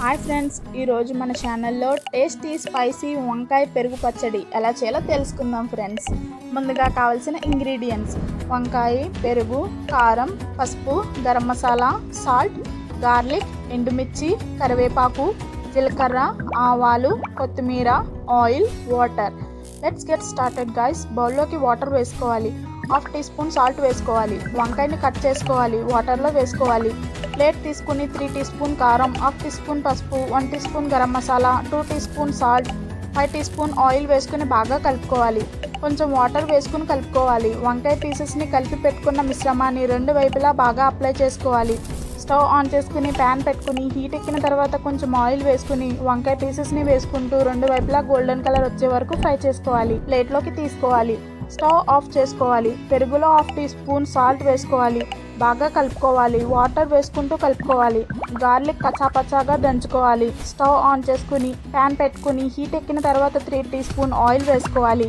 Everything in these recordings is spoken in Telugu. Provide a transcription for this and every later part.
హాయ్ ఫ్రెండ్స్, ఈరోజు మన ఛానల్లో టేస్టీ స్పైసీ వంకాయ పెరుగు పచ్చడి ఎలా చేయాలో తెలుసుకుందాం ఫ్రెండ్స్. ముందుగా కావాల్సిన ఇంగ్రీడియంట్స్: వంకాయ, పెరుగు, కారం, పసుపు, గరం మసాలా, సాల్ట్, గార్లిక్, ఎండుమిర్చి, కరివేపాకు, జీలకర్ర, ఆవాలు, కొత్తిమీర, oil, water. Let's get started guys. బౌల్లోకి వాటర్ వేసుకోవాలి. 1/2 టీ స్పూన్ సాల్ట్ వేసుకోవాలి. వంకాయని కట్ చేసుకోవాలి, వాటర్లో వేసుకోవాలి. ప్లేట్ తీసుకుని 3 టీ స్పూన్ కారం, 1/2 టీ స్పూన్ పసుపు, 1 teaspoon garam masala, 2 teaspoon salt, 5 teaspoon oil వేసుకుని బాగా కలుపుకోవాలి. కొంచెం వాటర్ వేసుకుని కలుపుకోవాలి. వంకాయ పీసెస్ని కలిపి పెట్టుకున్న మిశ్రమాన్ని 2 వైపులా బాగా అప్లై చేసుకోవాలి. స్టవ్ ఆన్ చేసుకుని ప్యాన్ పెట్టుకుని హీట్ ఎక్కిన తర్వాత కొంచెం ఆయిల్ వేసుకుని వంకాయ పీసెస్ని వేసుకుంటూ 2 వైపులా గోల్డెన్ కలర్ వచ్చే వరకు ఫ్రై చేసుకోవాలి. ప్లేట్లోకి తీసుకోవాలి. స్టవ్ ఆఫ్ చేసుకోవాలి. పెరుగులో 1/2 టీ స్పూన్ సాల్ట్ వేసుకోవాలి. బాగా కలుపుకోవాలి. వాటర్ వేసుకుంటూ కలుపుకోవాలి. గార్లిక్ కచ్చాపచ్చాగా దంచుకోవాలి. స్టవ్ ఆన్ చేసుకుని ప్యాన్ పెట్టుకుని హీట్ ఎక్కిన తర్వాత 3 టీ స్పూన్ ఆయిల్ వేసుకోవాలి.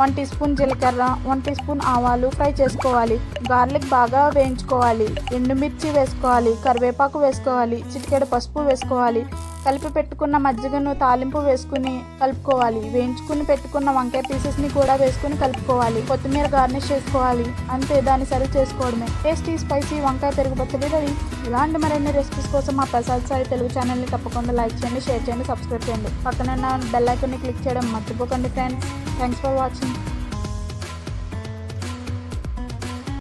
1 టీ స్పూన్ జీలకర్ర, 1 టీ స్పూన్ ఆవాలు ఫ్రై చేసుకోవాలి. గార్లిక్ బాగా వేయించుకోవాలి. ఎండుమిర్చి వేసుకోవాలి. కరివేపాకు వేసుకోవాలి. చిటికెడు పసుపు వేసుకోవాలి. కలిపి పెట్టుకున్న మజ్జిగను తాలింపు వేసుకుని కలుపుకోవాలి. వేయించుకుని పెట్టుకున్న వంకాయ పీసెస్ని కూడా వేసుకుని కలుపుకోవాలి. కొత్తిమీర గార్నిష్ చేసుకోవాలి. అంతే, దాన్ని సర్వ్ చేసుకోవడమే. టేస్టీ స్పైసీ వంకాయ పెరుగు పచ్చడి రెడీ. ఇలాంటి మరిన్ని రెసిపీస్ కోసం మా ప్రసాద్ సాయి తెలుగు ఛానల్ని తప్పకుండా లైక్ చేయండి, షేర్ చేయండి, సబ్స్క్రైబ్ చేయండి. పక్కన ఉన్న బెల్ ఐకాన్ని క్లిక్ చేయడం మర్చిపోకండి ఫ్రెండ్స్. Thanks for watching.